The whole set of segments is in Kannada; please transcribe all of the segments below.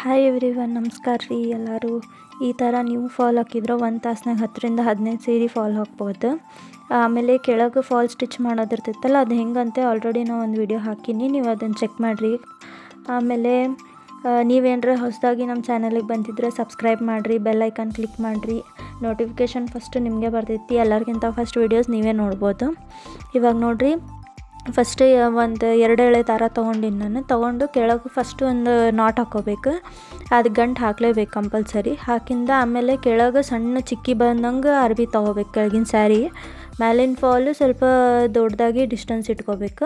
ಹಾಯ್ ಎವ್ರಿವನ್, ನಮಸ್ಕಾರ ರೀ ಎಲ್ಲರೂ. ಈ ಥರ ನೀವು ಫಾಲ್ ಹಾಕಿದ್ರೆ 1 ತಾಸ್ನಾಗ 10ರಿಂದ 15 ಸೀರೆ ಫಾಲ್ ಹಾಕ್ಬೋದು. ಆಮೇಲೆ ಕೆಳಗೆ ಫಾಲ್ ಸ್ಟಿಚ್ ಮಾಡೋದಿರ್ತೈತಲ್ಲ, ಅದು ಹೆಂಗಂತೆ ಆಲ್ರೆಡಿ ನಾನು ಒಂದು ವಿಡಿಯೋ ಹಾಕೀನಿ, ನೀವು ಅದನ್ನು ಚೆಕ್ ಮಾಡಿರಿ. ಆಮೇಲೆ ನೀವೇನರ ಹೊಸದಾಗಿ ನಮ್ಮ ಚಾನಲಿಗೆ ಬಂದಿದ್ರೆ ಸಬ್ಸ್ಕ್ರೈಬ್ ಮಾಡಿರಿ, ಬೆಲ್ ಐಕಾನ್ ಕ್ಲಿಕ್ ಮಾಡಿರಿ. ನೋಟಿಫಿಕೇಷನ್ ಫಸ್ಟು ನಿಮಗೆ ಬರ್ತೈತಿ. ಎಲ್ಲರಿಗಿಂತ ಫಸ್ಟ್ ವೀಡಿಯೋಸ್ ನೀವೇ ನೋಡ್ಬೋದು. ಇವಾಗ ನೋಡಿರಿ, ಫಸ್ಟ್ ಒಂದು 2 ಎಳೆ ದಾರ ತೊಗೊಂಡು ಕೆಳಗೆ ಫಸ್ಟು ಒಂದು ನಾಟ್ ಹಾಕ್ಕೋಬೇಕು. ಅದು ಗಂಟು ಹಾಕಲೇಬೇಕು ಕಂಪಲ್ಸರಿ. ಹಾಕಿಂದ ಆಮೇಲೆ ಕೆಳಗೆ ಸಣ್ಣ ಚಿಕ್ಕಿ ಬಂದಂಗೆ ಅರ್ಬಿ ತೊಗೋಬೇಕು. ಕೆಳಗಿನ ಸ್ಯಾರಿ ಮೇಲಿನ ಫಾಲು ಸ್ವಲ್ಪ ದೊಡ್ಡದಾಗಿ ಡಿಸ್ಟೆನ್ಸ್ ಇಟ್ಕೋಬೇಕು.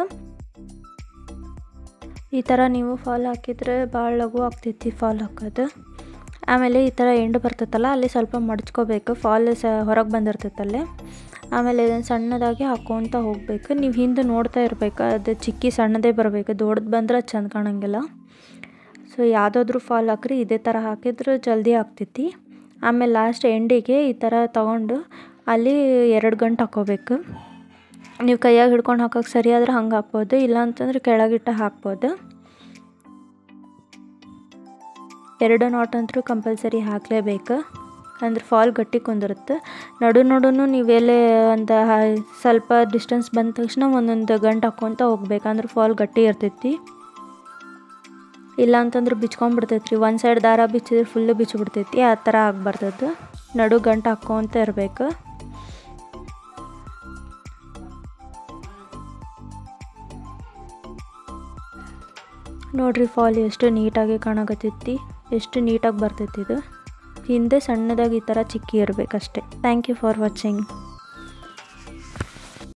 ಈ ಥರ ನೀವು ಫಾಲ್ ಹಾಕಿದರೆ ಭಾಳ ಲಘು ಆಗ್ತೈತಿ ಫಾಲ್ ಹಾಕೋದು. ಆಮೇಲೆ ಈ ಥರ ಎಂಡು ಬರ್ತೈತಲ್ಲ, ಅಲ್ಲಿ ಸ್ವಲ್ಪ ಮಡ್ಚ್ಕೋಬೇಕು. ಫಾಲ್ ಹೊರಗೆ ಬಂದಿರ್ತೈತಲ್ಲೇ. ಆಮೇಲೆ ಇದನ್ನು ಸಣ್ಣದಾಗಿ ಹಾಕ್ಕೊತ ಹೋಗಬೇಕು. ನೀವು ಹಿಂದೆ ನೋಡ್ತಾ ಇರಬೇಕು, ಅದು ಚಿಕ್ಕಿ ಸಣ್ಣದೇ ಬರಬೇಕು. ದೊಡ್ಡದು ಬಂದ್ರೆ ಚೆಂದ ಕಾಣಂಗಿಲ್ಲ. ಸೊ ಯಾವುದಾದ್ರೂ ಫಾಲ್ ಹಾಕ್ರಿ, ಇದೇ ಥರ ಹಾಕಿದ್ರೆ ಜಲ್ದಿ ಆಗ್ತೈತಿ. ಆಮೇಲೆ ಲಾಸ್ಟ್ ಎಂಡಿಗೆ ಈ ಥರ ತೊಗೊಂಡು ಅಲ್ಲಿ 2 ಗಂಟು ಹಾಕ್ಕೋಬೇಕು. ನೀವು ಕೈಯಾಗ ಹಿಡ್ಕೊಂಡು ಹಾಕೋಕೆ ಸರಿ ಆದ್ರೆ ಹಂಗೆ ಹಾಕ್ಬೋದು, ಇಲ್ಲಾಂತಂದ್ರೆ ಕೆಳಗಿಟ್ಟು ಹಾಕ್ಬೋದು. 2 ನಾಟ್ ಅಂತೂ ಕಂಪಲ್ಸರಿ ಹಾಕಲೇಬೇಕು, ಅಂದ್ರೆ ಫಾಲ್ ಗಟ್ಟಿ ಕುಂದಿರುತ್ತೆ. ನಡು ನೀವೆಲ್ಲೇ ಒಂದು ಸ್ವಲ್ಪ ಡಿಸ್ಟೆನ್ಸ್ ಬಂದ ತಕ್ಷಣ ಒಂದೊಂದು ಗಂಟು ಹಾಕ್ಕೊತ ಹೋಗ್ಬೇಕು, ಅಂದ್ರೆ ಫಾಲ್ ಗಟ್ಟಿ ಇರ್ತೈತಿ. ಇಲ್ಲ ಅಂತಂದ್ರೆ ಬಿಚ್ಕೊಂಡ್ಬಿಡ್ತೈತಿ ರೀ. ಒಂದು ಸೈಡ್ ದಾರ ಬಿಚ್ಚಿದ್ರೆ ಫುಲ್ಲು ಬಿಚ್ಚಿಬಿಡ್ತೈತಿ. ಆ ಥರ ಆಗ್ಬಾರ್ದದು. ನಡು ಗಂಟು ಹಾಕ್ಕೊತ ಇರಬೇಕು. ನೋಡಿರಿ, ಫಾಲ್ ಎಷ್ಟು ನೀಟಾಗಿ ಕಾಣಕತ್ತೈತಿ, ಎಷ್ಟು ನೀಟಾಗಿ ಬರ್ತೈತಿ. ಇದು ಹಿಂದೆ ಸಣ್ಣದಾಗಿ ಈ ಥರ ಚಿಕ್ಕಿ ಇರಬೇಕಷ್ಟೆ. Thank you for watching.